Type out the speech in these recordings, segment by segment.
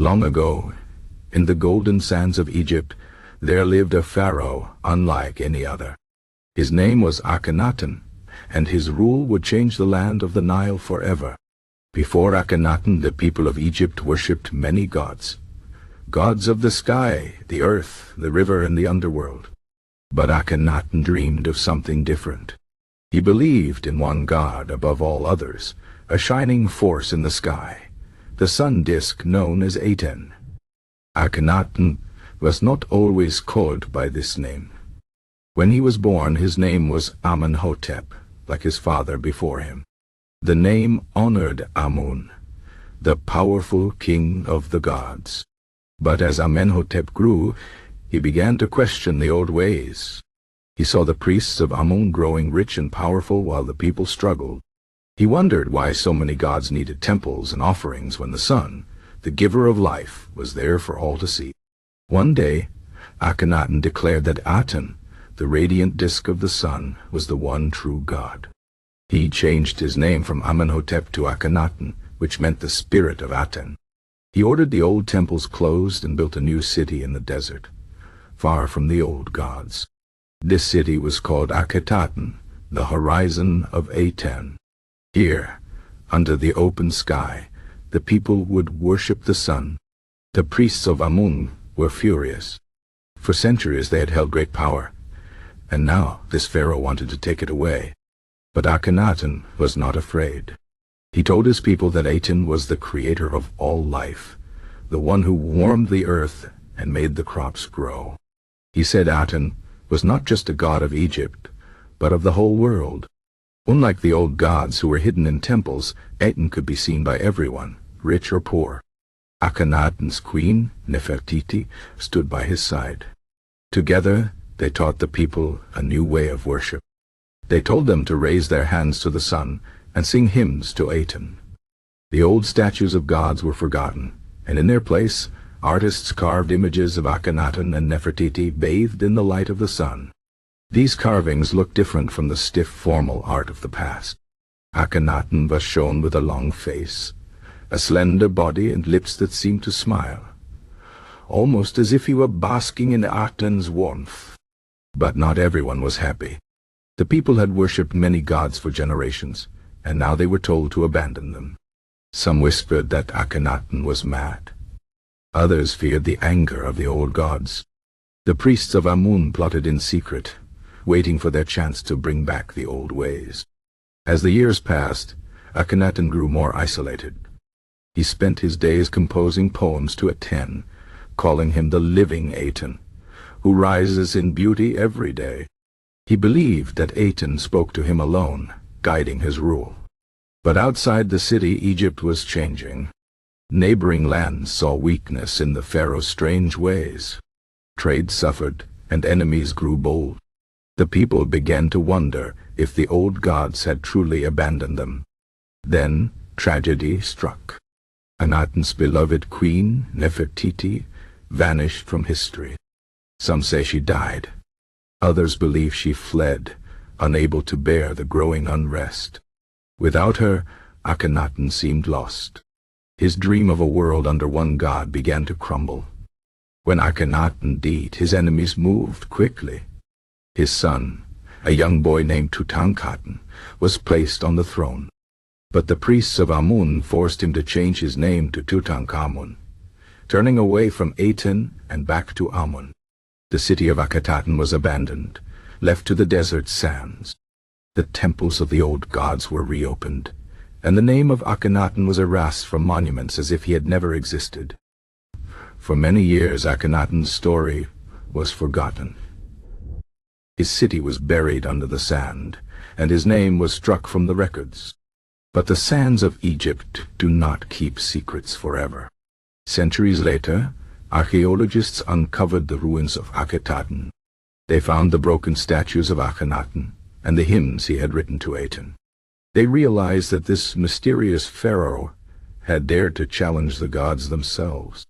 Long ago, in the golden sands of Egypt, there lived a pharaoh unlike any other. His name was Akhenaten, and his rule would change the land of the Nile forever. Before Akhenaten, the people of Egypt worshipped many gods. Gods of the sky, the earth, the river, and the underworld. But Akhenaten dreamed of something different. He believed in one god above all others, a shining force in the sky, the sun disk known as Aten. Akhenaten was not always called by this name. When he was born, his name was Amenhotep, like his father before him. The name honored Amun, the powerful king of the gods. But as Amenhotep grew, he began to question the old ways. He saw the priests of Amun growing rich and powerful while the people struggled. He wondered why so many gods needed temples and offerings when the sun, the giver of life, was there for all to see. One day, Akhenaten declared that Aten, the radiant disk of the sun, was the one true god. He changed his name from Amenhotep to Akhenaten, which meant the spirit of Aten. He ordered the old temples closed and built a new city in the desert, far from the old gods. This city was called Akhetaten, the horizon of Aten. Here, under the open sky, the people would worship the sun. The priests of Amun were furious. For centuries they had held great power, and now this pharaoh wanted to take it away. But Akhenaten was not afraid. He told his people that Aten was the creator of all life, the one who warmed the earth and made the crops grow. He said Aten was not just a god of Egypt, but of the whole world. Unlike the old gods who were hidden in temples, Aten could be seen by everyone, rich or poor. Akhenaten's queen, Nefertiti, stood by his side. Together, they taught the people a new way of worship. They told them to raise their hands to the sun and sing hymns to Aten. The old statues of gods were forgotten, and in their place, artists carved images of Akhenaten and Nefertiti bathed in the light of the sun. These carvings looked different from the stiff, formal art of the past. Akhenaten was shown with a long face, a slender body and lips that seemed to smile, almost as if he were basking in Aten's warmth. But not everyone was happy. The people had worshipped many gods for generations, and now they were told to abandon them. Some whispered that Akhenaten was mad. Others feared the anger of the old gods. The priests of Amun plotted in secret, waiting for their chance to bring back the old ways. As the years passed, Akhenaten grew more isolated. He spent his days composing poems to Aten, calling him the living Aten, who rises in beauty every day. He believed that Aten spoke to him alone, guiding his rule. But outside the city, Egypt was changing. Neighboring lands saw weakness in the pharaoh's strange ways. Trade suffered, and enemies grew bold. The people began to wonder if the old gods had truly abandoned them. Then tragedy struck. Akhenaten's beloved queen, Nefertiti, vanished from history. Some say she died. Others believe she fled, unable to bear the growing unrest. Without her, Akhenaten seemed lost. His dream of a world under one god began to crumble. When Akhenaten died, his enemies moved quickly. His son, a young boy named Tutankhamun, was placed on the throne. But the priests of Amun forced him to change his name to Tutankhamun, turning away from Aten and back to Amun. The city of Akhetaten was abandoned, left to the desert sands. The temples of the old gods were reopened, and the name of Akhenaten was erased from monuments as if he had never existed. For many years, Akhenaten's story was forgotten. His city was buried under the sand, and his name was struck from the records. But the sands of Egypt do not keep secrets forever. Centuries later, archaeologists uncovered the ruins of Akhetaten. They found the broken statues of Akhenaten and the hymns he had written to Aten. They realized that this mysterious pharaoh had dared to challenge the gods themselves.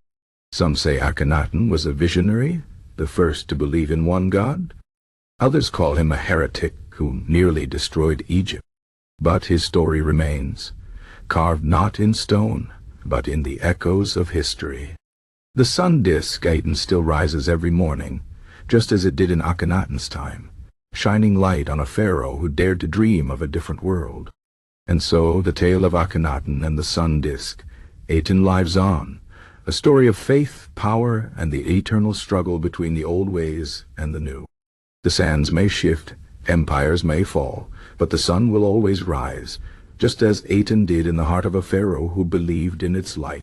Some say Akhenaten was a visionary, the first to believe in one god. Others call him a heretic who nearly destroyed Egypt. But his story remains, carved not in stone, but in the echoes of history. The sun disk Aten still rises every morning, just as it did in Akhenaten's time, shining light on a pharaoh who dared to dream of a different world. And so the tale of Akhenaten and the sun disk, Aten lives on, a story of faith, power, and the eternal struggle between the old ways and the new. The sands may shift, empires may fall, but the sun will always rise, just as Aten did in the heart of a pharaoh who believed in its light.